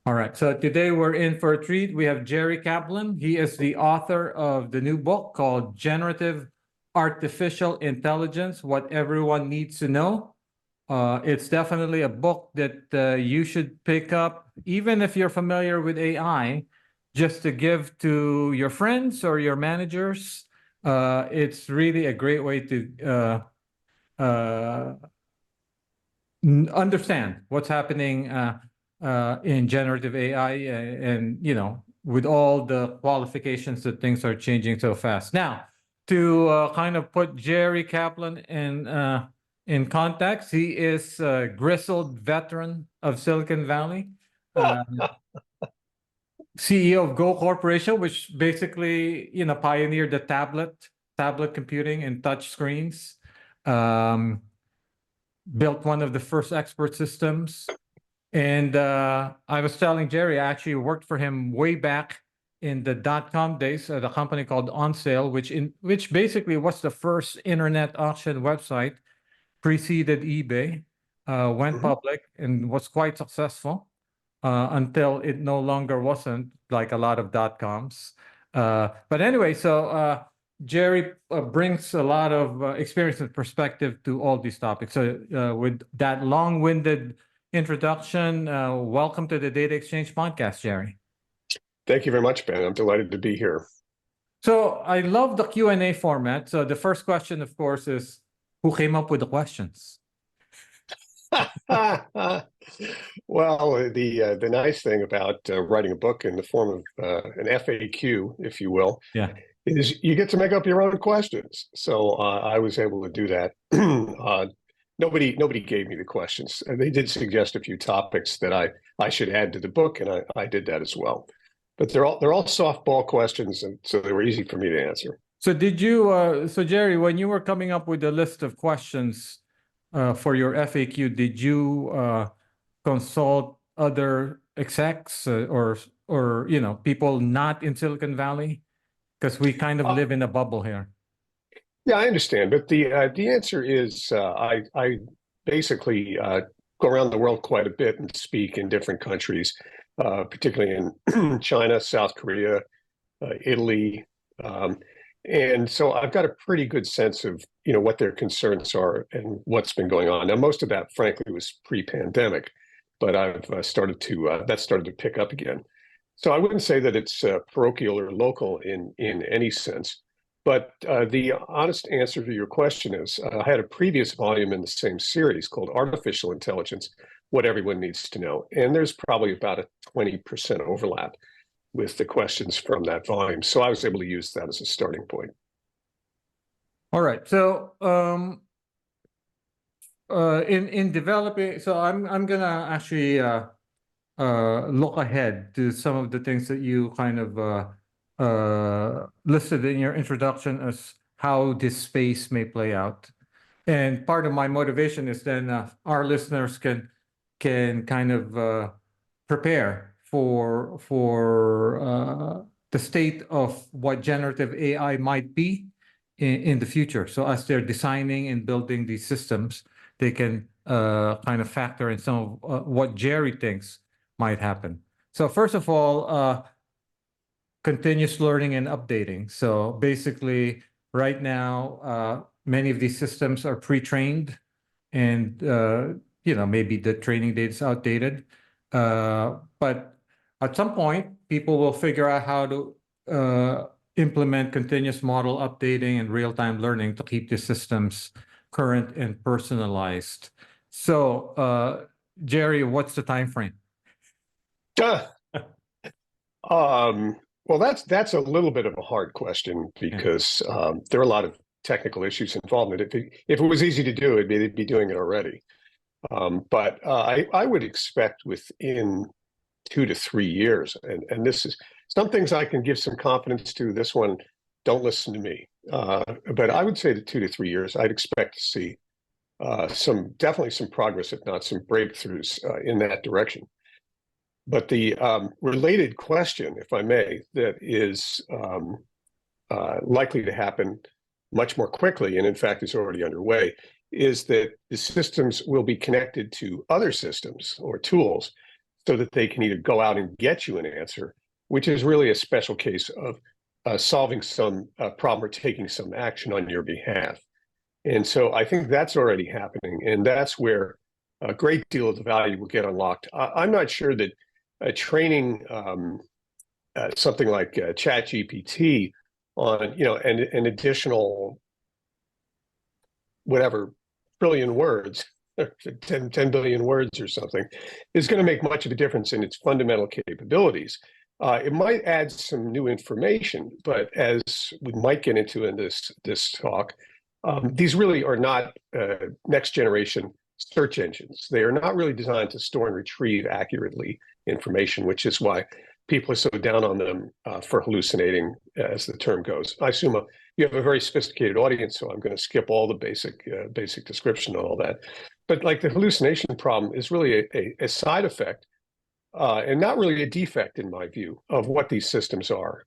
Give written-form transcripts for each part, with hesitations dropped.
All right, so today we're in for a treat. We have Jerry Kaplan. He is the author of the new book called Generative Artificial Intelligence, What Everyone Needs to Know. It's definitely a book that you should pick up, even if you're familiar with AI, just to give to your friends or your managers. It's really a great way to understand what's happening in generative AI, and with all the qualifications that things are changing so fast. Now, to kind of put Jerry Kaplan in context, he is a grizzled veteran of Silicon Valley, uh, CEO of Go Corporation, which basically pioneered the tablet computing and touch screens. Built one of the first expert systems. And I was telling Jerry, I actually worked for him way back in the .com days at a company called On Sale, which basically was the first internet auction website, preceded eBay, went public and was quite successful until it no longer wasn't, like a lot of .coms. But anyway, so Jerry brings a lot of experience and perspective to all these topics. So with that long-winded introduction, welcome to the Data Exchange Podcast, Jerry. Thank you very much, Ben. I'm delighted to be here. So I love the Q&A format. So the first question, of course, is who came up with the questions? Well, the nice thing about writing a book in the form of an FAQ, if you will, is you get to make up your own questions. So I was able to do that. Nobody gave me the questions. They did suggest a few topics that I should add to the book, and I did that as well. But they're all softball questions, and so they were easy for me to answer. So did you, so Jerry, when you were coming up with the list of questions for your FAQ, did you consult other execs or people not in Silicon Valley? Because we kind of live in a bubble here. Yeah, I understand, but the answer is I basically go around the world quite a bit and speak in different countries, particularly in China, South Korea, Italy, and so I've got a pretty good sense of what their concerns are and what's been going on. Now, most of that, frankly, was pre-pandemic, but I've started to pick up again. So I wouldn't say that it's parochial or local in any sense. But the honest answer to your question is I had a previous volume in the same series called Artificial Intelligence, What Everyone Needs to Know. And there's probably about a 20% overlap with the questions from that volume. So I was able to use that as a starting point. All right. So in developing, so I'm going to actually look ahead to some of the things that you kind of listed in your introduction as how this space may play out. And part of my motivation is then our listeners can kind of prepare for the state of what generative AI might be in the future. So as they're designing and building these systems, they can kind of factor in some of what Jerry thinks might happen. So first of all, continuous learning and updating. So basically, right now, many of these systems are pre-trained, and maybe the training data is outdated. But at some point, people will figure out how to implement continuous model updating and real-time learning to keep the systems current and personalized. So, Jerry, what's the time frame? Well, that's a little bit of a hard question because there are a lot of technical issues involved in it. If it was easy to do, they'd be doing it already. But I would expect within 2 to 3 years, and this is some things I can give some confidence to. This one, don't listen to me. But I would say that 2 to 3 years, I'd expect to see definitely some progress, if not some breakthroughs in that direction. But the related question, if I may, that is likely to happen much more quickly, and in fact is already underway, is that the systems will be connected to other systems or tools so that they can either go out and get you an answer, which is really a special case of solving some problem or taking some action on your behalf. And so I think that's already happening, and that's where a great deal of the value will get unlocked. I'm not sure that training something like ChatGPT on, an additional whatever trillion words, 10 billion words or something, is going to make much of a difference in its fundamental capabilities. It might add some new information, but as we might get into in this talk, these really are not next generation search engines. They are not really designed to store and retrieve accurately information, which is why people are so down on them for hallucinating, as the term goes. I assume you have a very sophisticated audience, so I'm going to skip all the basic description and all that. But like the hallucination problem is really a side effect and not really a defect, in my view, of what these systems are.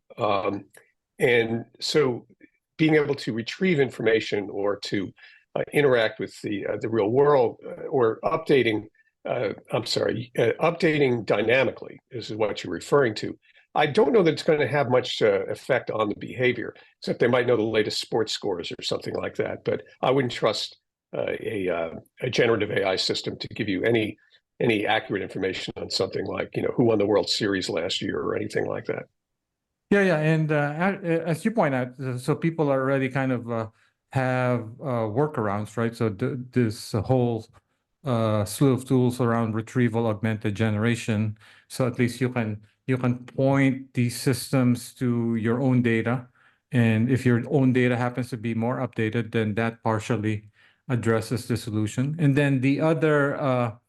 And so being able to retrieve information or to interact with the real world or updating dynamically is what you're referring to. I don't know that it's going to have much effect on the behavior, except they might know the latest sports scores or something like that. But I wouldn't trust a generative AI system to give you any accurate information on something like, who won the World Series last year or anything like that. Yeah, and as you point out, so people already kind of have workarounds, right? So this whole slew of tools around retrieval augmented generation. So at least you can point these systems to your own data, and if your own data happens to be more updated, then that partially addresses the solution. And then the other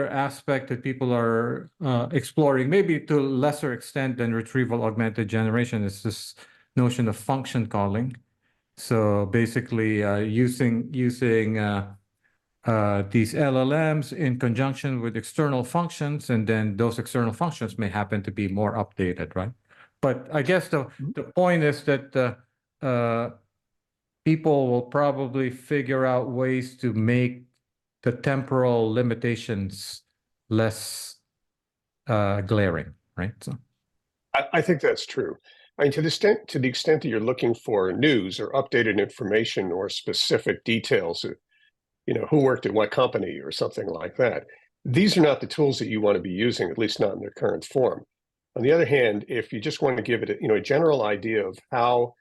aspect that people are exploring, maybe to a lesser extent than retrieval augmented generation, is this notion of function calling. So basically, using these LLMs in conjunction with external functions, and then those external functions may happen to be more updated, right? But I guess the point is that people will probably figure out ways to make the temporal limitations less glaring, right? So I think that's true. I mean, to the extent that you're looking for news or updated information or specific details, who worked at what company or something like that, these are not the tools that you want to be using, at least not in their current form. On the other hand, if you just want to give it a general idea of how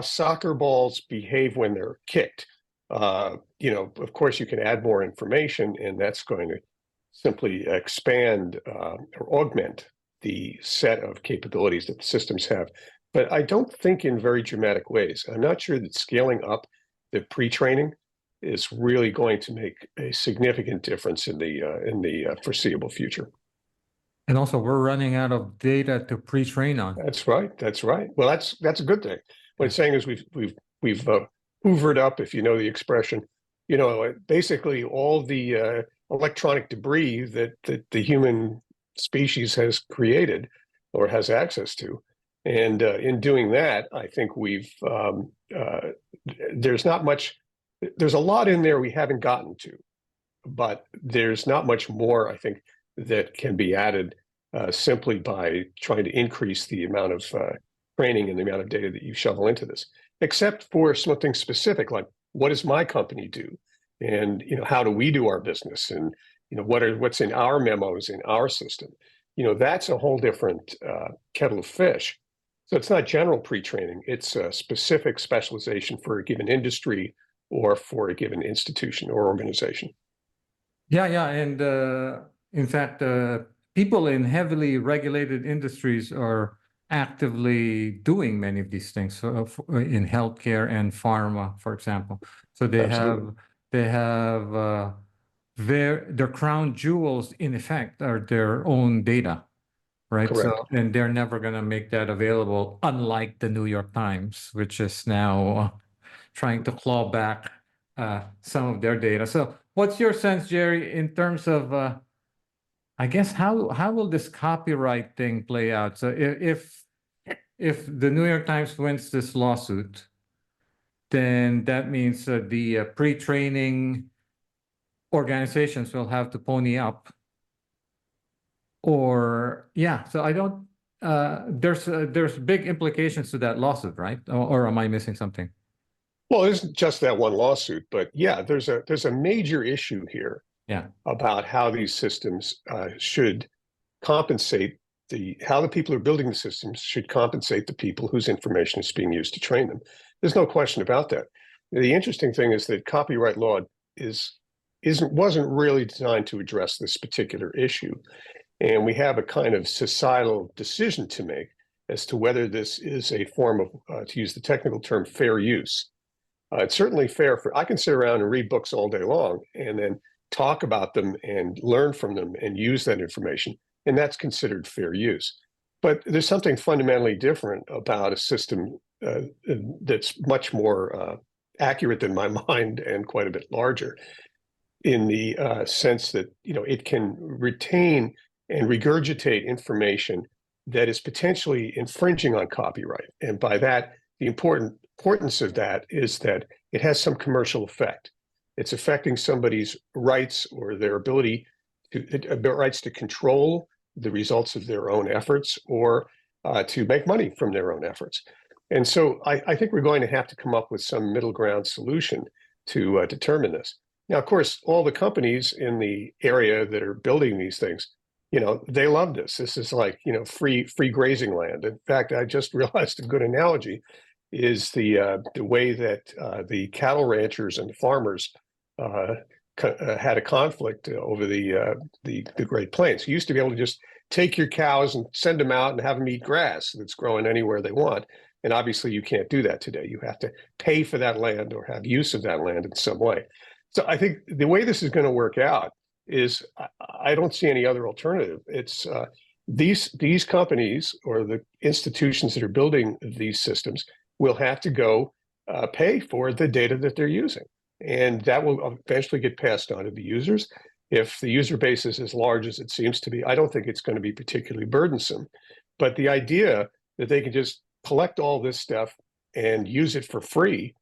soccer balls behave when they're kicked, of course you can add more information, and that's going to simply expand or augment the set of capabilities that the systems have. But I don't think in very dramatic ways. I'm not sure that scaling up the pre-training is really going to make a significant difference in the foreseeable future. and also we're running out of data to pre-train on. That's right. That's right. Well, that's a good thing. What it's saying is we've hoovered up, if you know the expression, basically all the electronic debris that the human species has created or has access to. And in doing that, I think there's not much, there's a lot in there we haven't gotten to, but there's not much more, I think, that can be added simply by trying to increase the amount of training and the amount of data that you shovel into this, except for something specific like, what does my company do? And how do we do our business? And what's in our memos in our system? That's a whole different kettle of fish. So it's not general pre-training, it's a specific specialization for a given industry or for a given institution or organization. Yeah, and in fact, people in heavily regulated industries are actively doing many of these things. So in healthcare and pharma, for example. So they Absolutely. have their crown jewels, in effect, are their own data, right? Correct. So, and they're never going to make that available, unlike the New York Times, which is now trying to claw back some of their data. So what's your sense, Jerry, in terms of, I guess, how will this copyright thing play out? So if the New York Times wins this lawsuit, then that means the pre-training organizations will have to pony up. or yeah, so I don't. There's big implications to that lawsuit, right? Or am I missing something? Well, it isn't just that one lawsuit, but yeah, there's a major issue here Yeah. about how these systems should compensate how the people who are building the systems should compensate the people whose information is being used to train them. There's no question about that. The interesting thing is that copyright law wasn't really designed to address this particular issue. And we have a kind of societal decision to make as to whether this is a form of, to use the technical term, fair use. It's certainly fair for, I can sit around and read books all day long and then talk about them and learn from them and use that information. And that's considered fair use. But there's something fundamentally different about a system that's much more accurate than my mind and quite a bit larger, in the sense that it can retain and regurgitate information that is potentially infringing on copyright. And by that, the importance of that is that it has some commercial effect. It's affecting somebody's rights or their ability rights to control the results of their own efforts, or to make money from their own efforts. And so I think we're going to have to come up with some middle ground solution to determine this. Now, of course, all the companies in the area that are building these things, they love this. This is like, free grazing land. In fact, I just realized a good analogy is the way that the cattle ranchers and farmers had a conflict over the Great Plains. You used to be able to just take your cows and send them out and have them eat grass that's growing anywhere they want. And obviously you can't do that today. You have to pay for that land or have use of that land in some way. So I think the way this is going to work out is I don't see any other alternative. It's these companies or the institutions that are building these systems will have to go pay for the data that they're using. And that will eventually get passed on to the users. If the user base is as large as it seems to be, I don't think it's going to be particularly burdensome. But the idea that they can just collect all this stuff and use it for free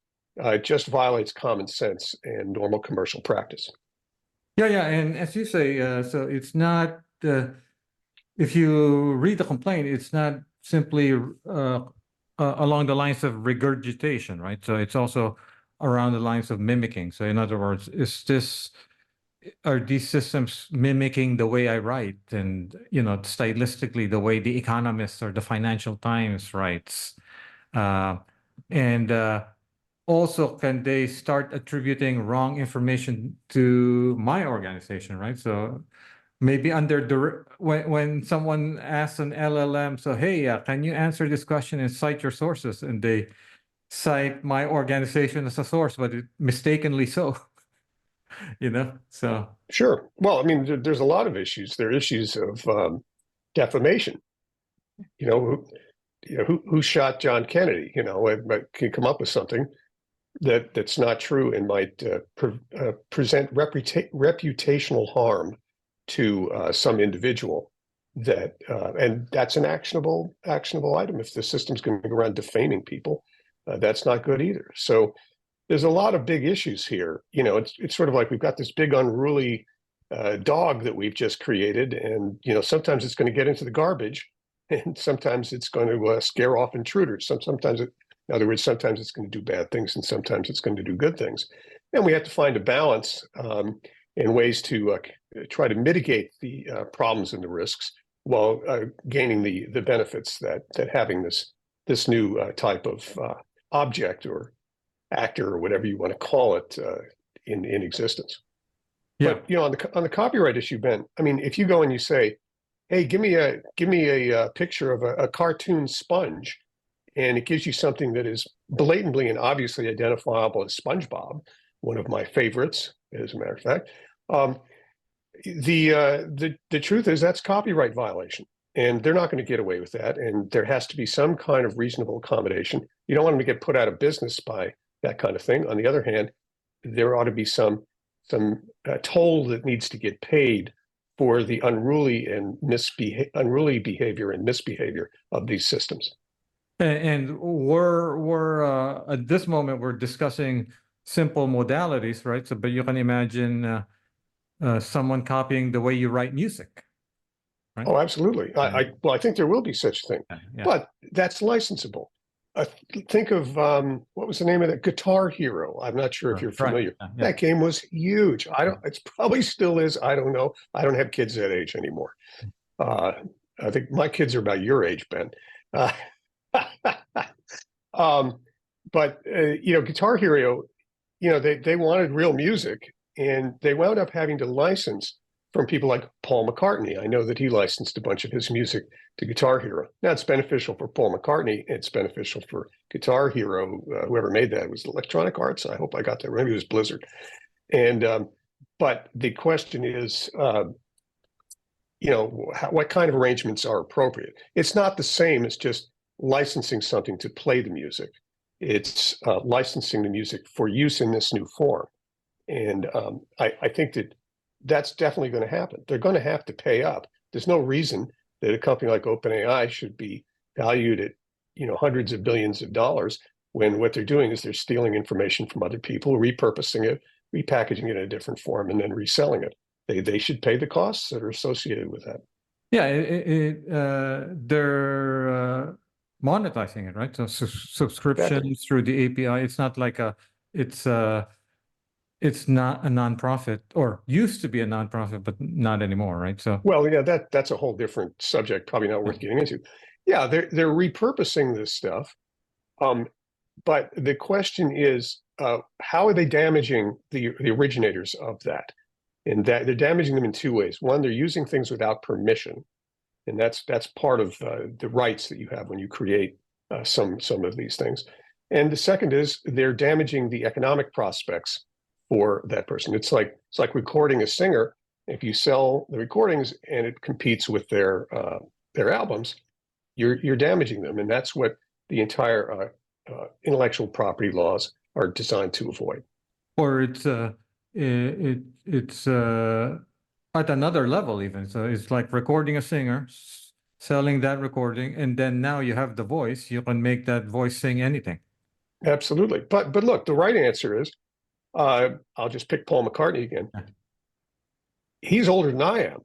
just violates common sense and normal commercial practice. Yeah, and as you say, so it's not. If you read the complaint, it's not simply along the lines of regurgitation, right? So it's also around the lines of mimicking. So in other words, are these systems mimicking the way I write, and stylistically the way the Economist or the Financial Times writes, and also can they start attributing wrong information to my organization, right? So maybe when someone asks an LLM, so hey, can you answer this question and cite your sources, and they cite my organization as a source, but mistakenly so. So Sure. Well, I mean, there's a lot of issues. There are issues of defamation. Who shot John Kennedy? Can come up with something that's not true and might present reputational harm to some individual. And that's an actionable item. If the system's going to go around defaming people, that's not good either. So there's a lot of big issues here. It's sort of like we've got this big unruly dog that we've just created, and sometimes it's going to get into the garbage, and sometimes it's going to scare off intruders. Sometimes in other words, sometimes it's going to do bad things, and sometimes it's going to do good things. And we have to find a balance and ways to try to mitigate the problems and the risks while gaining the benefits that having this new type of object or actor or whatever you want to call it in existence. yeah, But on the copyright issue, Ben, I mean, if you go and you say, "Hey, give me a picture of a cartoon sponge," and it gives you something that is blatantly and obviously identifiable as SpongeBob, one of my favorites, as a matter of fact. The truth is that's copyright violation, and they're not going to get away with that. And there has to be some kind of reasonable accommodation. You don't want them to get put out of business by that kind of thing. On the other hand, there ought to be some toll that needs to get paid for the unruly behavior and misbehavior of these systems. and we're at this moment we're discussing simple modalities, right? So, but you can imagine someone copying the way you write music, right? Oh, absolutely. Well, I think there will be such a thing, Yeah. but that's licensable. Think of what was the name of that? Guitar Hero. I'm not sure if you're familiar. Right. That game was huge. It's probably still is. I don't know. I don't have kids that age anymore. I think my kids are about your age, Ben. Uh, um, but Guitar Hero, they wanted real music, and they wound up having to license from people like Paul McCartney. I know that he licensed a bunch of his music to Guitar Hero. Now, it's beneficial for Paul McCartney. It's beneficial for Guitar Hero. Whoever made that, it was Electronic Arts. I hope I got that right. Maybe it was Blizzard. And but the question is, what kind of arrangements are appropriate? It's not the same as just licensing something to play the music. It's licensing the music for use in this new form. And I think that's definitely going to happen. They're going to have to pay up. There's no reason that a company like OpenAI should be valued at, hundreds of billions of dollars when what they're doing is they're stealing information from other people, repurposing it, repackaging it in a different form, and then reselling it. They should pay the costs that are associated with that. Yeah, they're monetizing it, right? So subscriptions through the API. It's not like it's not a nonprofit, or used to be a nonprofit, but not anymore, right? So well, yeah, that's a whole different subject, probably not worth getting into. Yeah, they're repurposing this stuff, but the question is, how are they damaging the originators of that? And that they're damaging them in two ways. One, they're using things without permission, and that's part of the rights that you have when you create some of these things. And the second is they're damaging the economic prospects for that person. It's like recording a singer. If you sell the recordings and it competes with their albums, you're damaging them, and that's what the entire intellectual property laws are designed to avoid. or it's at another level even. So it's like recording a singer, selling that recording, and then now you have the voice. You can make that voice sing anything. Absolutely. But look, the right answer is, I'll just pick Paul McCartney again. He's older than I am.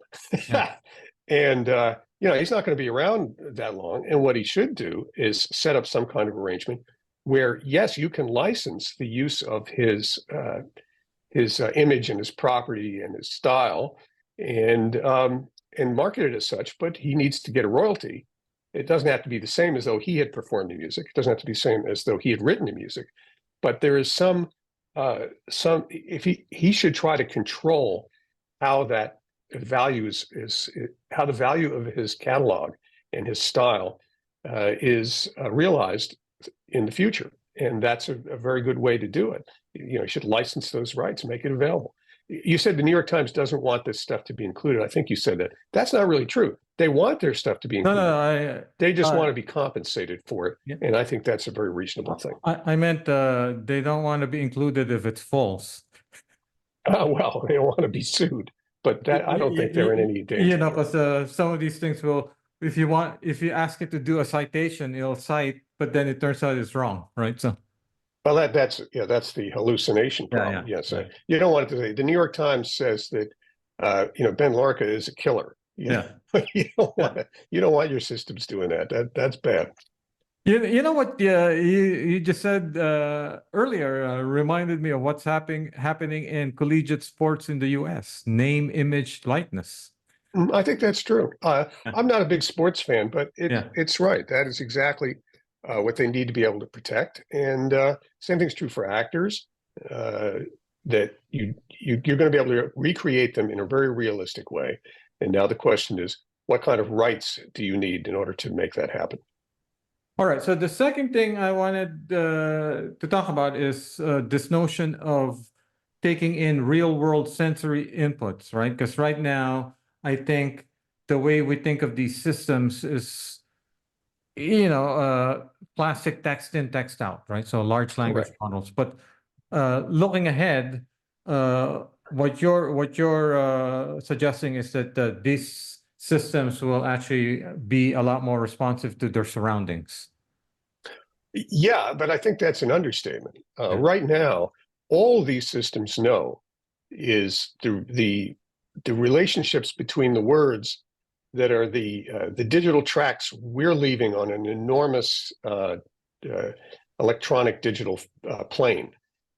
Yeah. And he's not going to be around that long. And what he should do is set up some kind of arrangement where, yes, you can license the use of his image and his property and his style, and market it as such, but he needs to get a royalty. It doesn't have to be the same as though he had performed the music. It doesn't have to be the same as though he had written the music, but there is some if he should try to control how that value how the value of his catalog and his style is realized in the future. And that's a very good way to do it. You should license those rights and make it available. You said the New York Times doesn't want this stuff to be included. I think you said that. That's not really true. They want their stuff to be included. No, they just want to be compensated for it. Yeah. And I think that's a very reasonable thing. I meant they don't want to be included if it's false. Well, they don't want to be sued, but that I don't think they're in any danger. Because some of these things will, if you ask it to do a citation, it'll cite, but then it turns out it's wrong, right? So. Well, that's the hallucination problem. Yeah. Yes, you don't want it to say. The New York Times says that Ben Lorca is a killer. You don't want your systems doing that. That's bad. You know what you just said earlier reminded me of what's happening in collegiate sports in the U.S. Name, image, likeness. I think that's true. I'm not a big sports fan, but it's right. That is exactly what they need to be able to protect. And same thing's true for actors, that you're going to be able to recreate them in a very realistic way. And now the question is, what kind of rights do you need in order to make that happen? All right. So the second thing I wanted to talk about is this notion of taking in real world sensory inputs, right? Because right now, I think the way we think of these systems is, classic text in, text out, right? So large language models. But looking ahead, what you're suggesting is that these systems will actually be a lot more responsive to their surroundings. Yeah, but I think that's an understatement. Right now, all these systems know is the relationships between the words that are the digital tracks we're leaving on an enormous electronic digital plane.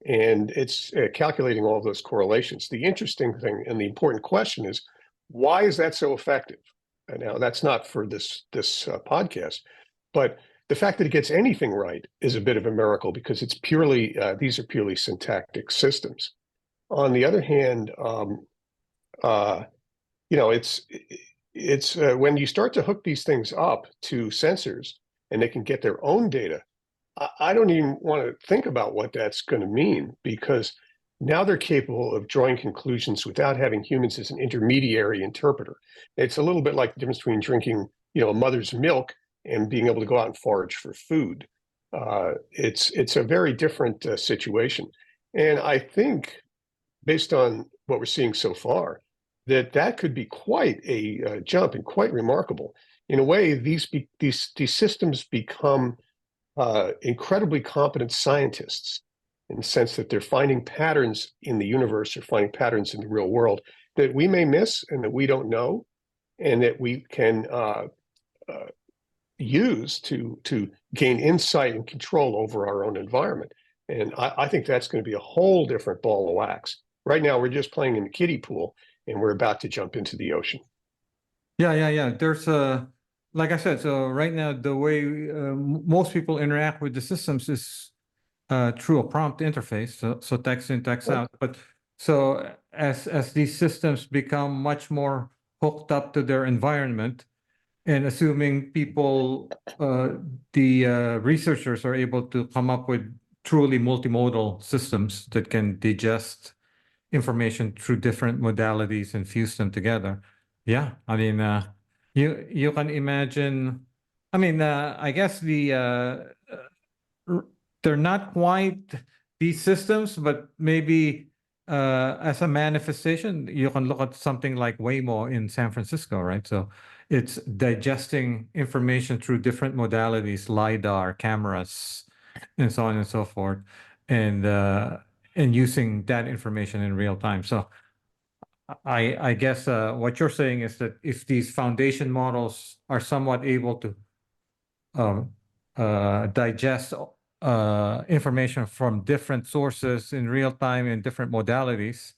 And it's calculating all of those correlations. The interesting thing and the important question is, why is that so effective? Now, that's not for this podcast, but the fact that it gets anything right is a bit of a miracle, because it's purely these are purely syntactic systems. On the other hand, it's when you start to hook these things up to sensors and they can get their own data, I don't even want to think about what that's going to mean, because now they're capable of drawing conclusions without having humans as an intermediary interpreter. It's a little bit like the difference between drinking, a mother's milk and being able to go out and forage for food. It's a very different situation. And I think, based on what we're seeing so far, that could be quite a jump and quite remarkable. In a way, these systems become incredibly competent scientists, in the sense that they're finding patterns in the universe or finding patterns in the real world that we may miss and that we don't know, and that we can use to gain insight and control over our own environment. And I think that's going to be a whole different ball of wax. Right now, we're just playing in the kiddie pool, and we're about to jump into the ocean. Yeah. There's like I said, so right now the way most people interact with the systems is through a prompt interface, so text in, text out. But so as these systems become much more hooked up to their environment, and assuming people, the researchers are able to come up with truly multimodal systems that can digest information through different modalities and fuse them together. Yeah, I mean, you can imagine. I mean, I guess they're not quite these systems, but maybe as a manifestation, you can look at something like Waymo in San Francisco, right? So it's digesting information through different modalities, LiDAR, cameras, and so on and so forth, and using that information in real time. So I guess what you're saying is that if these foundation models are somewhat able to digest information from different sources in real time in different modalities,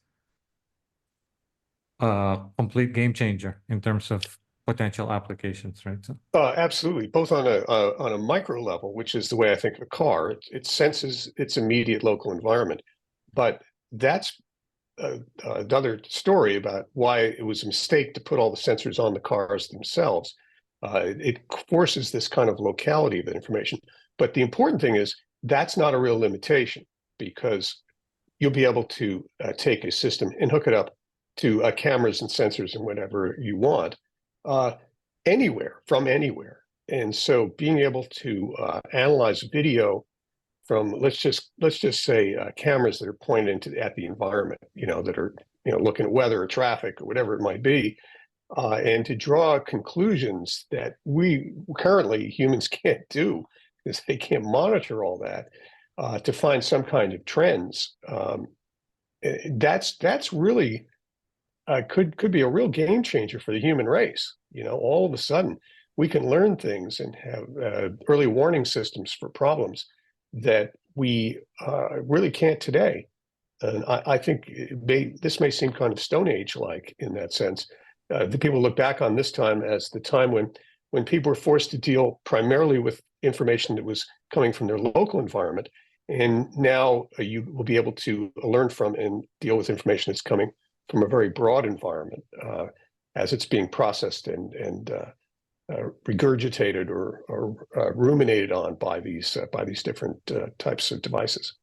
complete game changer in terms of potential applications, right? So Absolutely, both on a micro level, which is the way I think of a car. It senses its immediate local environment, but that's another story about why it was a mistake to put all the sensors on the cars themselves. It forces this kind of locality of information. But the important thing is that's not a real limitation, because you'll be able to take a system and hook it up to cameras and sensors and whatever you want, anywhere, from anywhere. And so being able to analyze video from, let's just say, cameras that are pointed at the environment, that are looking at weather or traffic or whatever it might be, and to draw conclusions that we currently humans can't do, because they can't monitor all that, to find some kind of trends. That's really could be a real game changer for the human race. All of a sudden we can learn things and have early warning systems for problems that we really can't today. And I think this may seem kind of Stone Age-like in that sense. The people look back on this time as the time when people were forced to deal primarily with information that was coming from their local environment, and now you will be able to learn from and deal with information that's coming from a very broad environment as it's being processed and regurgitated or ruminated on by these different types of devices.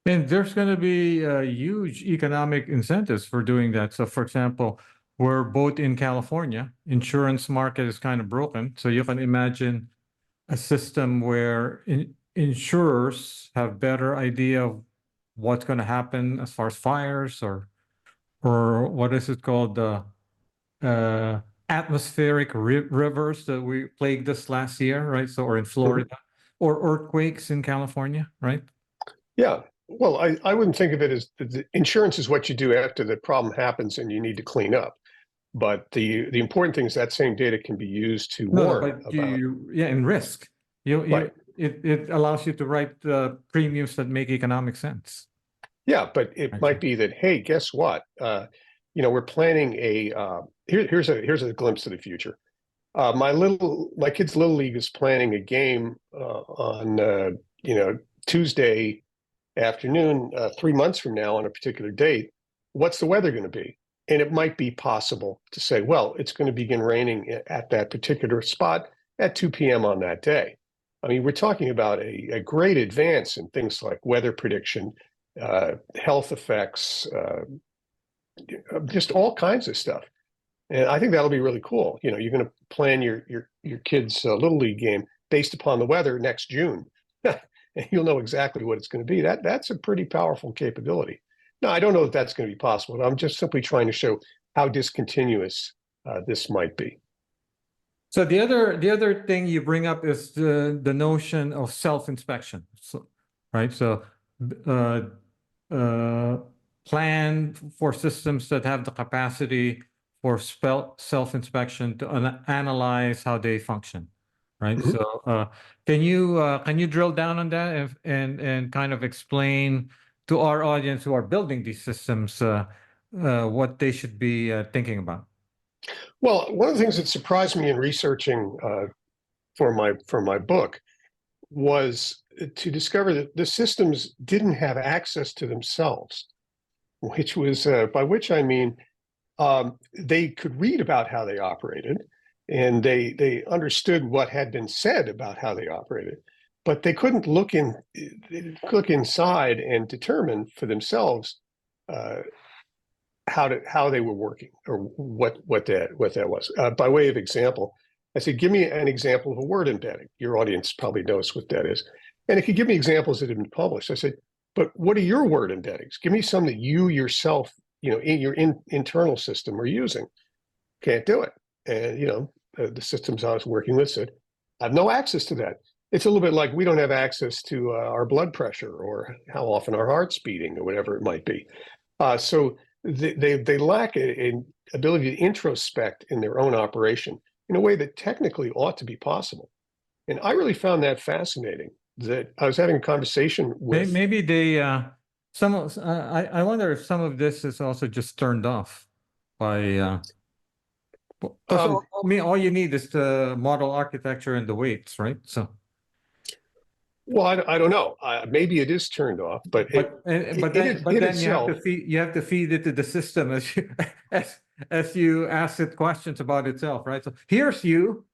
and there's going to be huge economic incentives for doing that. So, for example, we're both in California. Insurance market is kind of broken. So you can imagine a system where insurers have better idea of what's going to happen as far as fires or what is it called, the atmospheric rivers that we plagued us last year, right? So, or in Florida, or earthquakes in California, right? Yeah. Well, I wouldn't think of it as insurance is what you do after the problem happens and you need to clean up. But the important thing is that same data can be used to No, warn but about. in risk, Right. it allows you to write premiums that make economic sense. Yeah, but it might be that, hey, guess what? We're planning here's a glimpse of the future. My kid's little league is planning a game on Tuesday afternoon, 3 months from now on a particular date. What's the weather going to be? And it might be possible to say, well, it's going to begin raining at that particular spot at 2 p.m. on that day. I mean, we're talking about a great advance in things like weather prediction, health effects, just all kinds of stuff. And I think that'll be really cool. You're going to plan your kid's little league game based upon the weather next June. And you'll know exactly what it's going to be. That's a pretty powerful capability. Now, I don't know if that's going to be possible. I'm just simply trying to show how discontinuous this might be. So the other thing you bring up is the notion of self-inspection. So, right. So plan for systems that have the capacity for self-inspection to analyze how they function. Right. Mhm. So can you drill down on that and kind of explain to our audience who are building these systems what they should be thinking about? Well, one of the things that surprised me in researching for my book was to discover that the systems didn't have access to themselves, which was by which I mean they could read about how they operated, and they understood what had been said about how they operated, but they couldn't look inside and determine for themselves how they were working or what that was. By way of example, I said, give me an example of a word embedding. Your audience probably knows what that is. And it could give me examples that have been published. I said, but what are your word embeddings? Give me some that you yourself, in your internal system are using. Can't do it. And, the systems I was working with said, I have no access to that. It's a little bit like we don't have access to our blood pressure or how often our heart's beating or whatever it might be. So they lack an ability to introspect in their own operation in a way that technically ought to be possible. And I really found that fascinating, that I was having a conversation with. Maybe they I wonder if some of this is also just turned off by because all you need is the model architecture and the weights, right? So Well, I don't know. Maybe it is turned off, but then you have to feed it to the system as you as you ask it questions about itself, right? So here's you,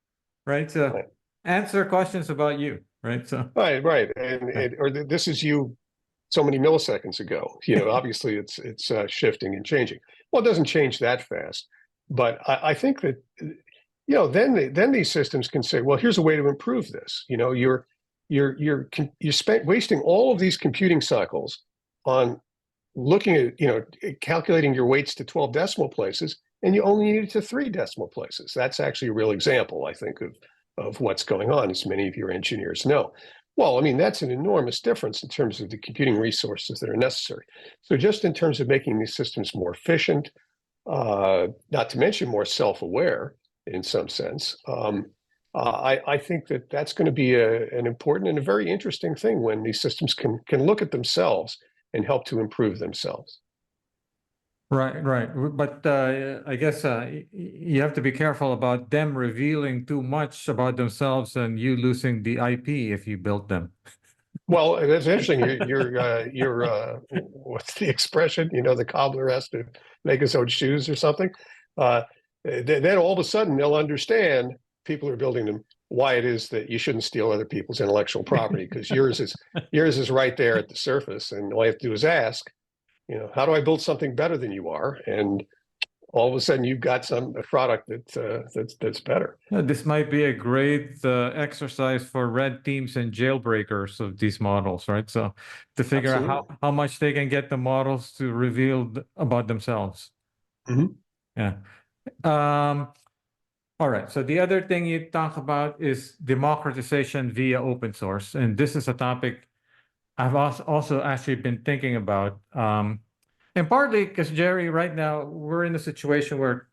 right? So Right. answer questions about you, right? So right, or this is you so many milliseconds ago. Obviously it's shifting and changing. Well, it doesn't change that fast, but I think that then these systems can say, well, here's a way to improve this. You're wasting all of these computing cycles on looking at calculating your weights to 12 decimal places, and you only need it to 3 decimal places. That's actually a real example, I think, of what's going on, as many of your engineers know. Well, I mean, that's an enormous difference in terms of the computing resources that are necessary. So just in terms of making these systems more efficient, not to mention more self-aware in some sense, I think that that's going to be an important and a very interesting thing when these systems can look at themselves and help to improve themselves. right. But I guess you have to be careful about them revealing too much about themselves and you losing the IP if you build them. Well, that's interesting. What's the expression? The cobbler has to make his own shoes or something. Then all of a sudden they'll understand, people who are building them, why it is that you shouldn't steal other people's intellectual property, because yours is right there at the surface, and all you have to do is ask, how do I build something better than you are? And all of a sudden you've got a product that's better. This might be a great exercise for red teams and jailbreakers of these models, right? So to figure out how much they can get the models to reveal about themselves. Mm-hmm. Yeah. All right. So the other thing you talk about is democratization via open source. And this is a topic I've also actually been thinking about. And partly because, Jerry, right now we're in a situation where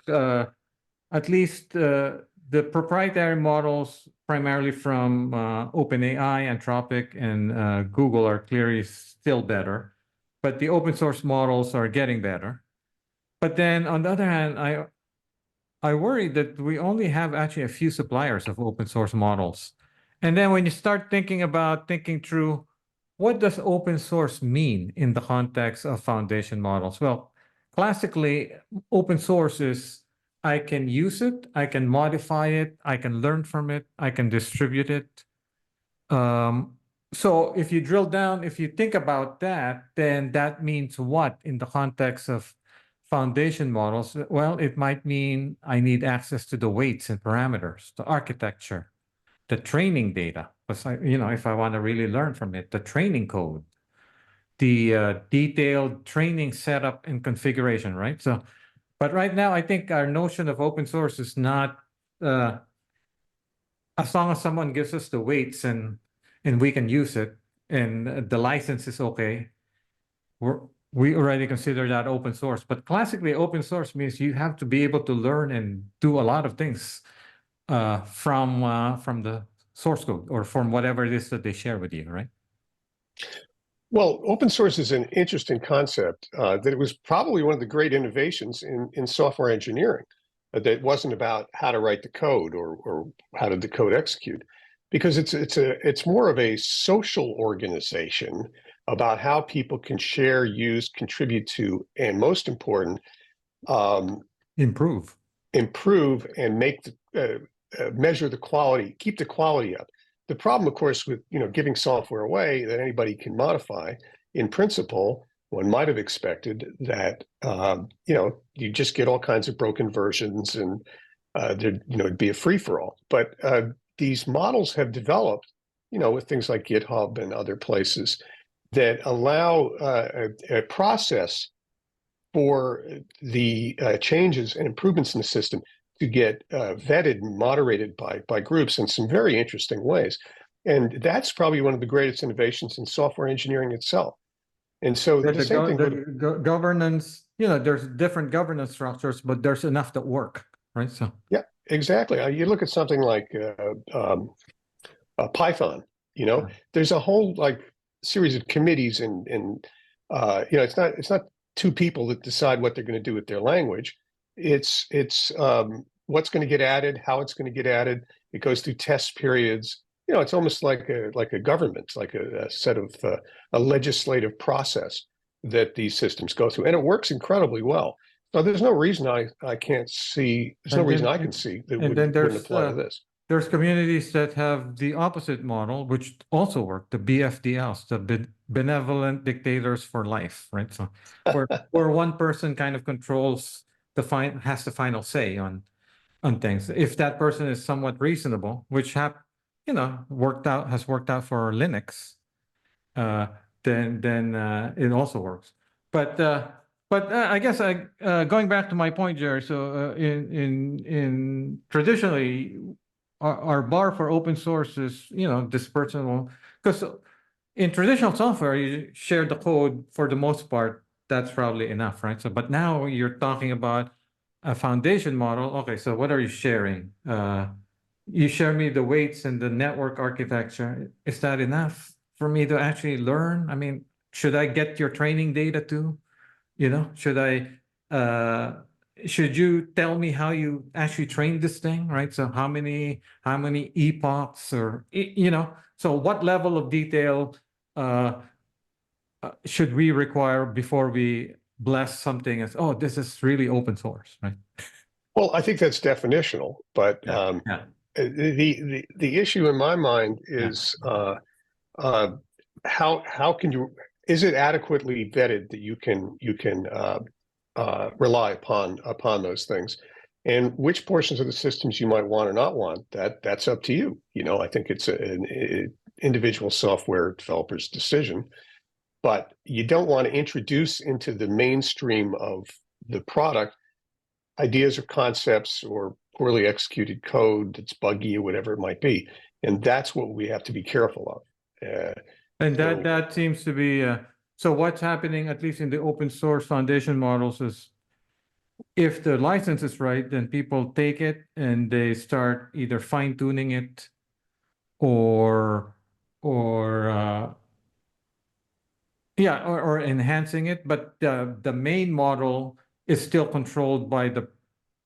at least the proprietary models, primarily from OpenAI, Anthropic, and Google, are clearly still better. But the open source models are getting better. But then on the other hand, I worry that we only have actually a few suppliers of open source models. And then when you start thinking through what does open source mean in the context of foundation models? Well, classically, open source is I can use it, I can modify it, I can learn from it, I can distribute it. So if you drill down, if you think about that, then that means what in the context of foundation models? Well, it might mean I need access to the weights and parameters, the architecture, the training data. Because if I want to really learn from it, the training code, the detailed training setup and configuration, right? So, but right now, I think our notion of open source is not as long as someone gives us the weights and we can use it and the license is okay, we already consider that open source. But classically, open source means you have to be able to learn and do a lot of things from the source code or from whatever it is that they share with you, right? Well, open source is an interesting concept that it was probably one of the great innovations in software engineering. That wasn't about how to write the code or how did the code execute, because it's more of a social organization about how people can share, use, contribute to, and most important, Improve and make measure the quality, keep the quality up. The problem, of course, with giving software away that anybody can modify, in principle, one might have expected that you just get all kinds of broken versions and it'd be a free for all. But these models have developed, with things like GitHub and other places that allow a process for the changes and improvements in the system to get vetted and moderated by groups in some very interesting ways. And that's probably one of the greatest innovations in software engineering itself. And so the same thing. Governance, there's different governance structures, but there's enough that work, right? So yeah, exactly. You look at something like Python. There's a whole series of committees, and it's not two people that decide what they're going to do with their language. It's what's going to get added, how it's going to get added. It goes through test periods. It's almost like a government, like a set of a legislative process that these systems go through, and it works incredibly well. So there's no reason I can't see. There's no reason I can see that wouldn't apply to this. There's communities that have the opposite model, which also work, the BFDLs, the benevolent dictators for life, right? So where one person kind of controls has the final say on things. If that person is somewhat reasonable, which has worked out for Linux, then it also works. But I guess going back to my point, Jerry. So in traditionally, our bar for open source is this personal, because in traditional software you share the code for the most part. That's probably enough, right? So, but now you're talking about a foundation model. Okay, so what are you sharing? You share me the weights and the network architecture. Is that enough for me to actually learn? I mean, should I get your training data too? Should you tell me how you actually trained this thing, right? So how many epochs, or so what level of detail should we require before we bless something as, oh, this is really open source, right? Well, I think that's definitional, but Yeah. the issue in my mind is how can you, is it adequately vetted that you can rely upon those things, and which portions of the systems you might want or not want, that's up to you. I think it's an individual software developer's decision, but you don't want to introduce into the mainstream of the product ideas or concepts or poorly executed code that's buggy or whatever it might be. And that's what we have to be careful of. And that seems to be, so what's happening, at least in the open source foundation models, is if the license is right, then people take it and they start either fine tuning it or or yeah, or enhancing it, but the main model is still controlled by the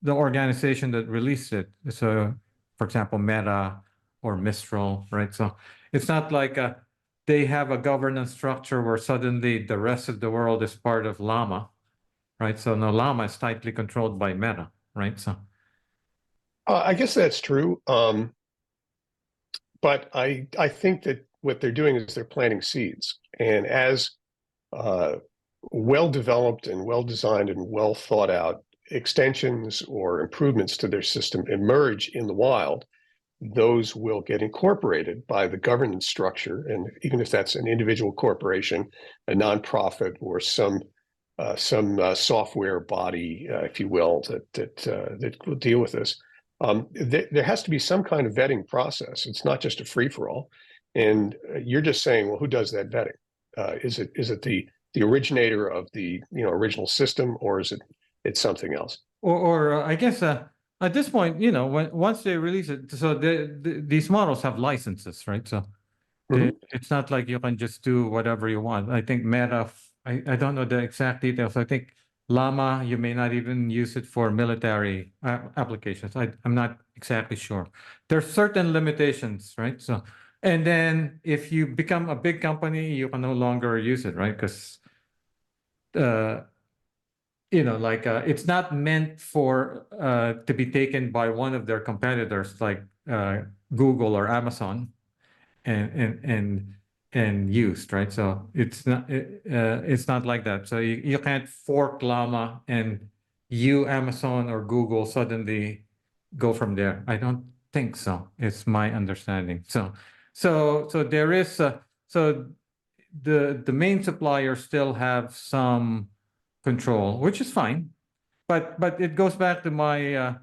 organization that released it. So, for example, Meta or Mistral, right? So it's not like they have a governance structure where suddenly the rest of the world is part of Llama, right? So no, Llama is tightly controlled by Meta, right? So I guess that's true. But I think that what they're doing is they're planting seeds. And as uh, well-developed and well-designed and well thought out extensions or improvements to their system emerge in the wild, those will get incorporated by the governance structure. And even if that's an individual corporation, a nonprofit, or some software body, if you will, that will deal with this. There has to be some kind of vetting process. It's not just a free-for-all. And you're just saying, well, who does that vetting? Is it the originator of the original system, or is it's something else? or I guess at this point, once they release it, so these models have licenses, right? So Mhm. it's not like you can just do whatever you want. I think Meta, I don't know the exact details. I think Llama, you may not even use it for military applications. I'm not exactly sure. There's certain limitations, right? So, and then if you become a big company, you can no longer use it, right? Because uh, like it's not meant for to be taken by one of their competitors like Google or Amazon and used, right? So it's not like that. So you can't fork Llama and you Amazon or Google suddenly go from there. I don't think so. It's my understanding. So there is so the main suppliers still have some control, which is fine. But it goes back to my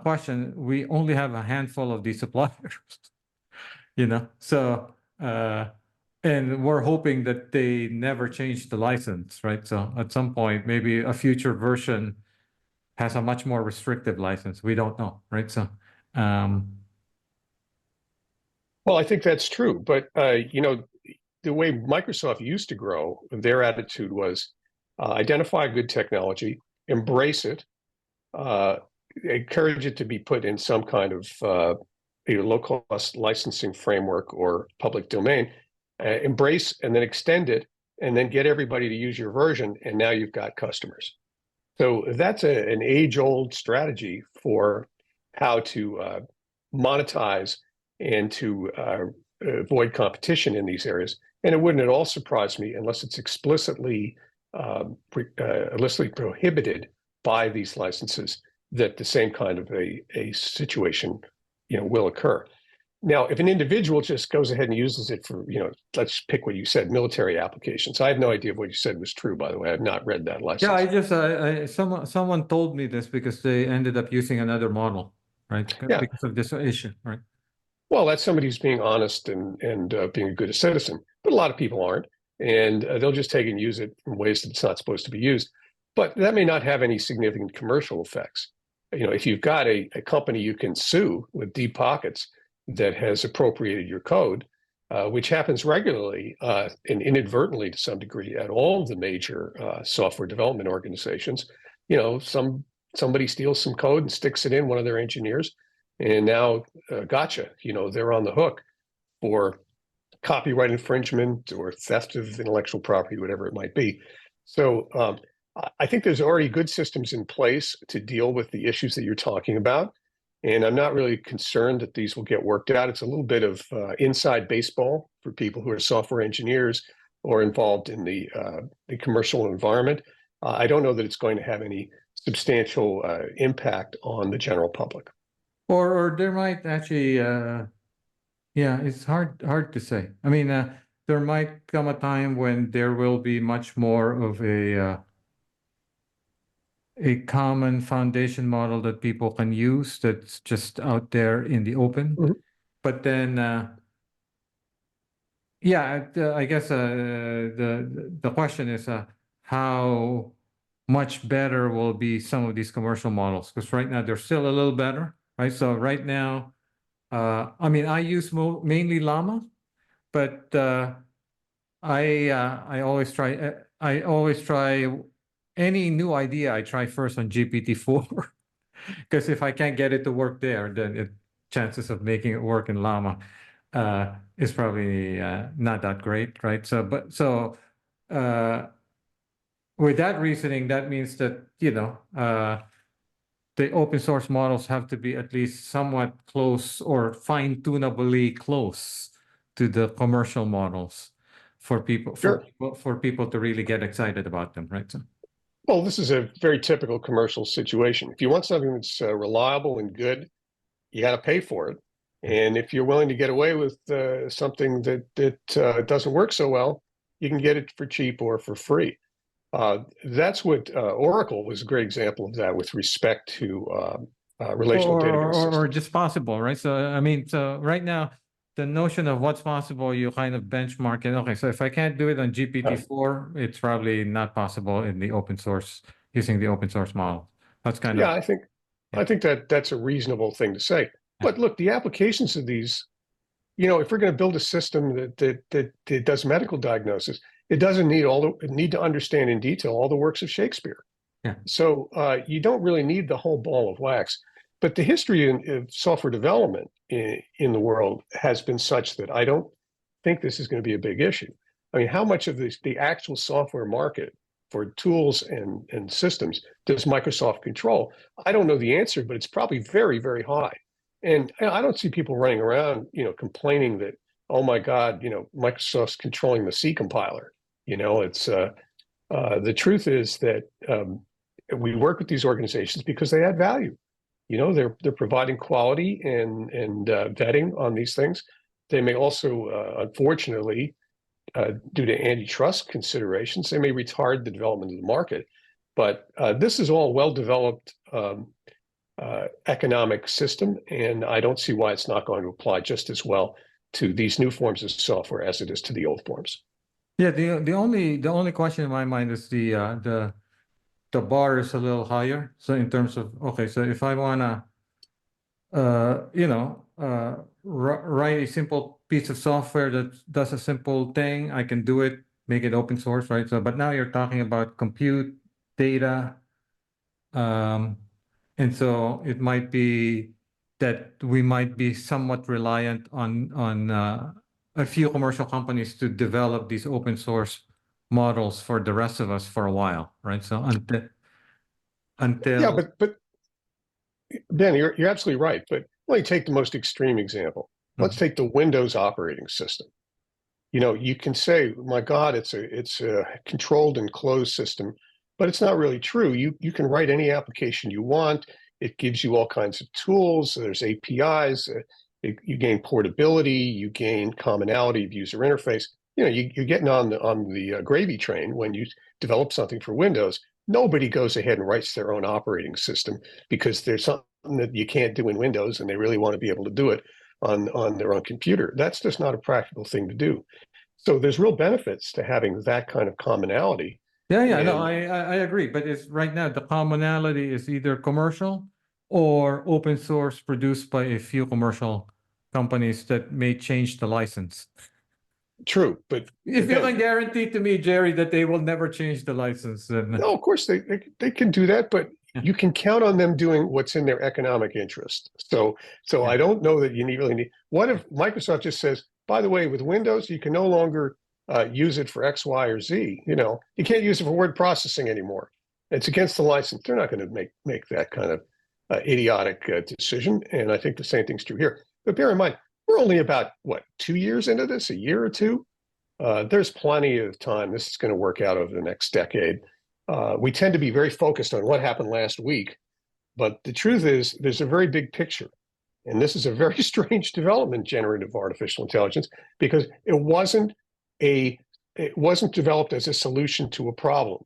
question. We only have a handful of these suppliers, So and we're hoping that they never change the license, right? So at some point, maybe a future version has a much more restrictive license. We don't know, right? So um, Well, I think that's true, but the way Microsoft used to grow, their attitude was identify good technology, embrace it, uh, encourage it to be put in some kind of low-cost licensing framework or public domain, embrace and then extend it, and then get everybody to use your version, and now you've got customers. So that's an age-old strategy for how to monetize and to avoid competition in these areas. And it wouldn't at all surprise me unless it's explicitly prohibited by these licenses that the same kind of a situation will occur. Now, if an individual just goes ahead and uses it for, let's pick what you said, military applications. I have no idea if what you said was true, by the way. I have not read that yeah, I license. just someone told me this because they ended up using another model, right? Yeah. Because of this issue, right? Well, that's somebody who's being honest and being a good citizen. But a lot of people aren't, and they'll just take and use it in ways that it's not supposed to be used. But that may not have any significant commercial effects. If you've got a company you can sue with deep pockets that has appropriated your code, which happens regularly and inadvertently to some degree at all of the major software development organizations. Somebody steals some code and sticks it in one of their engineers, and now gotcha. They're on the hook for copyright infringement or theft of intellectual property, whatever it might be. So I think there's already good systems in place to deal with the issues that you're talking about. And I'm not really concerned that these will get worked out. It's a little bit of inside baseball for people who are software engineers or involved in the commercial environment. I don't know that it's going to have any substantial impact on the general public. Or there might actually yeah, it's hard to say. I mean, there might come a time when there will be much more of a common foundation model that people can use that's just out there in the open. Mhm. But then, yeah, I guess the question is how much better will be some of these commercial models, because right now they're still a little better, right? So right now, I mean, I use mainly Llama, but I always try any new idea I try first on GPT-4, because if I can't get it to work there, then chances of making it work in Llama is probably not that great, right? So uh, with that reasoning, that means that the open source models have to be at least somewhat close or fine-tunably close to the commercial models for Sure. people to really get excited about them, right? So, Well, this is a very typical commercial situation. If you want something that's reliable and good, you got to pay for it. And if you're willing to get away with something that doesn't work so well, you can get it for cheap or for free. That's what Oracle was a great example of that with respect to relational database or systems. just possible, right? So I mean, so right now, the notion of what's possible, you kind of benchmark it. Okay, so if I can't do it on GPT-4, it's probably not possible in the open source using the open source model. That's kind Yeah, of I yeah, think that that's a reasonable thing to say. yeah, But look, the applications of these, if we're going to build a system that does medical diagnosis, it doesn't need to understand in detail all the works of Shakespeare. yeah. So you don't really need the whole ball of wax. But the history of software development in the world has been such that I don't think this is going to be a big issue. I mean, how much of the actual software market for tools and systems does Microsoft control? I don't know the answer, but it's probably very, very high. And I don't see people running around, complaining that, oh my God, Microsoft's controlling the C compiler. It's the truth is that we work with these organizations because they add value. They're providing quality and vetting on these things. They may also, unfortunately, due to antitrust considerations, they may retard the development of the market. But this is all well-developed economic system, and I don't see why it's not going to apply just as well to these new forms of software as it is to the old forms. Yeah, the only question in my mind is the bar is a little higher. So in terms of, okay, so if I wanna write a simple piece of software that does a simple thing, I can do it, make it open source, right? So but now you're talking about compute data, um, and so it might be that we might be somewhat reliant on a few commercial companies to develop these open source models for the rest of us for a while, right? So Yeah, until but Ben, you're absolutely right. But let me take the most extreme example. Let's Mhm. take the Windows operating system. You can say, my God, it's a controlled and closed system, but it's not really true. You can write any application you want. It gives you all kinds of tools. There's APIs. You gain portability. You gain commonality of user interface. You're getting on the gravy train when you develop something for Windows. Nobody goes ahead and writes their own operating system because there's something that you can't do in Windows, and they really want to be able to do it on their own computer. That's just not a practical thing to do. So there's real benefits to having that kind of commonality. yeah, no, And I agree, but it's right now the commonality is either commercial or open source produced by a few commercial companies that may change the license. true, but If you Ben, can guarantee to me, Jerry, that they will never change the license, then no, of course they can do that, but yeah, you can count on them doing what's in their economic interest. So yeah, I don't know that you really need. What if Microsoft just says, by the way, with Windows, you can no longer use it for X, Y, or Z. You can't use it for word processing anymore. It's against the license. They're not going to make that kind of idiotic decision. And I think the same thing's true here. But bear in mind, we're only about what 2 years into this, a year or two. There's plenty of time. This is going to work out over the next decade. We tend to be very focused on what happened last week, but the truth is there's a very big picture. And this is a very strange development, generative artificial intelligence, because it wasn't developed as a solution to a problem.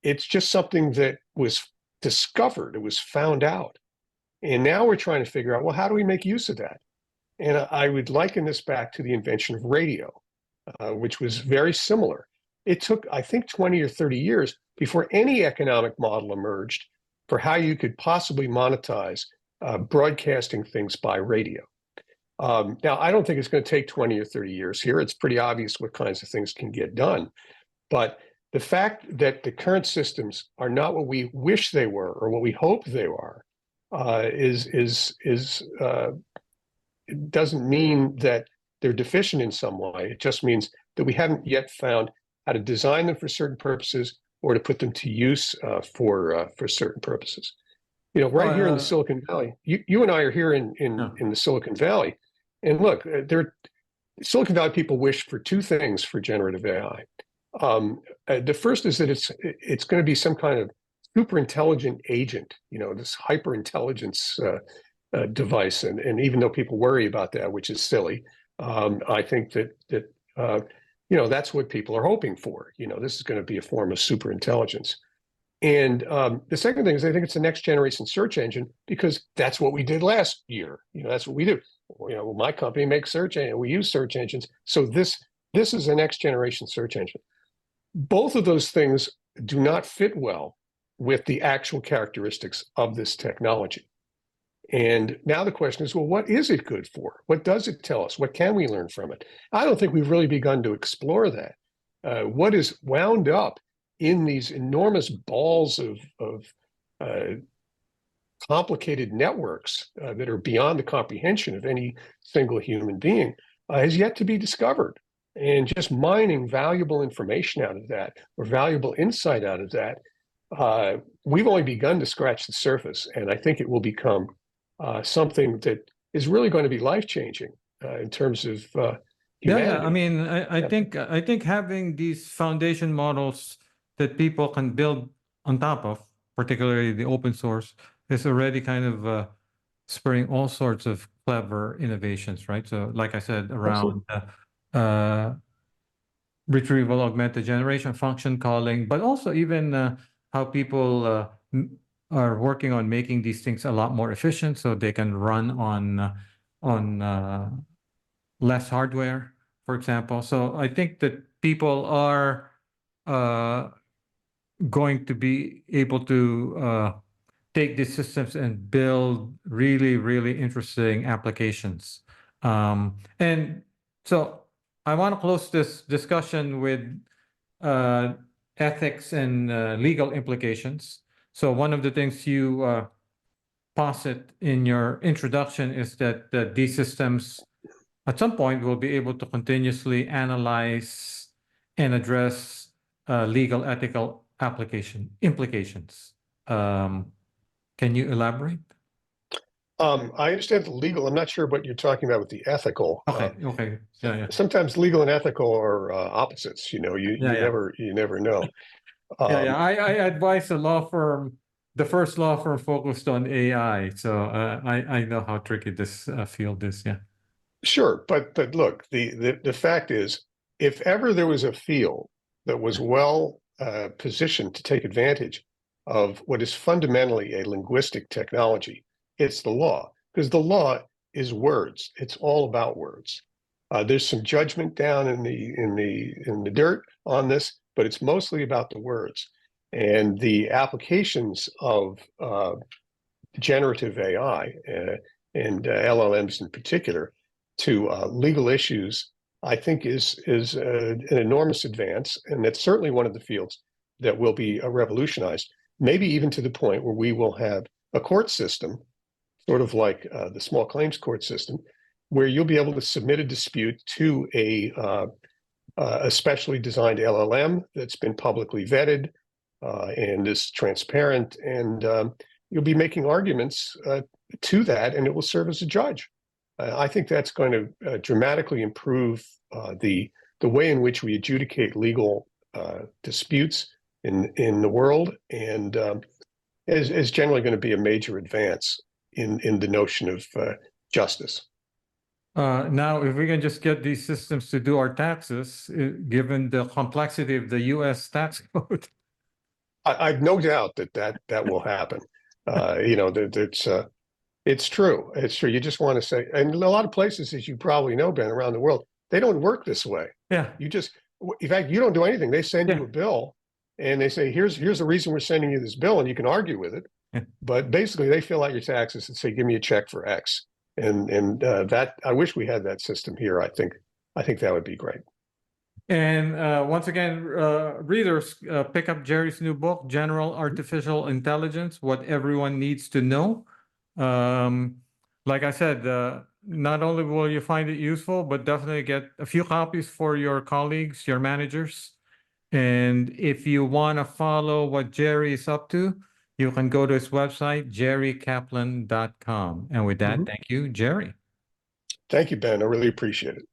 It's just something that was discovered, it was found out. And now we're trying to figure out, well, how do we make use of that? And I would liken this back to the invention of radio, which was very similar. It took, I think, 20 or 30 years before any economic model emerged for how you could possibly monetize broadcasting things by radio. Now, I don't think it's going to take 20 or 30 years here. It's pretty obvious what kinds of things can get done. But the fact that the current systems are not what we wish they were or what we hope they are it doesn't mean that they're deficient in some way. It just means that we haven't yet found how to design them for certain purposes or to put them to use for certain purposes. Right here in the Silicon Valley, you and I are here in the Silicon Valley, and look, Silicon Valley people wish for two things for generative AI. The first is that it's going to be some kind of super intelligent agent, this hyper intelligence device, and even though people worry about that, which is silly, I think that that's what people are hoping for. This is going to be a form of super intelligence. And the second thing is I think it's the next generation search engine, because that's what we did last year. That's what we do. My company makes search engines. We use search engines. So this is the next generation search engine. Both of those things do not fit well with the actual characteristics of this technology. And now the question is, well, what is it good for? What does it tell us? What can we learn from it? I don't think we've really begun to explore that. What is wound up in these enormous balls of complicated networks that are beyond the comprehension of any single human being has yet to be discovered. And just mining valuable information out of that, or valuable insight out of that, we've only begun to scratch the surface. And I think it will become something that is really going to be life-changing in terms of humanity. I mean, I think having these foundation models that people can build on top of, particularly the open source, is already kind of spurring all sorts of clever innovations, right? So, like I said, around retrieval augmented generation, function calling, but also even how people are working on making these things a lot more efficient, so they can run on less hardware, for example. So I think that people are going to be able to take these systems and build really, really interesting applications. And so I want to close this discussion with ethics and legal implications. So one of the things you posit in your introduction is that these systems at some point will be able to continuously analyze and address legal ethical implications. Can you elaborate? I understand the legal. I'm not sure what you're talking about with the ethical. Okay. Yeah. Sometimes legal and ethical are opposites. You never know. I advise a law firm, the first law firm focused on AI. So I know how tricky this field is. Yeah. Sure, but look, the fact is, if ever there was a field that was well positioned to take advantage of what is fundamentally a linguistic technology, it's the law, because the law is words. It's all about words. There's some judgment down in the dirt on this, but it's mostly about the words. And the applications of generative AI and LLMs in particular to legal issues, I think is an enormous advance, and that's certainly one of the fields that will be revolutionized. Maybe even to the point where we will have a court system, sort of like the small claims court system, where you'll be able to submit a dispute to a specially designed LLM that's been publicly vetted and is transparent, and you'll be making arguments to that, and it will serve as a judge. I think that's going to dramatically improve the way in which we adjudicate legal disputes in the world, and is generally going to be a major advance in the notion of justice. Now, if we can just get these systems to do our taxes, given the complexity of the U.S. tax code. I've no doubt that will happen. It's true. It's true. You just want to say, and a lot of places, as you probably know, Ben, around the world, they don't work this way. Yeah. In fact, you don't do anything. They send you a bill, and they say, here's the reason we're sending you this bill, and you can argue with it. But basically, they fill out your taxes and say, give me a check for X. And that, I wish we had that system here. I think that would be great. And once again, readers, pick up Jerry's new book, General Artificial Intelligence, What Everyone Needs to Know. Like I said, not only will you find it useful, but definitely get a few copies for your colleagues, your managers. And if you want to follow what Jerry is up to, you can go to his website, jerrykaplan.com. And with that, thank you, Jerry. Thank you, Ben. I really appreciate it.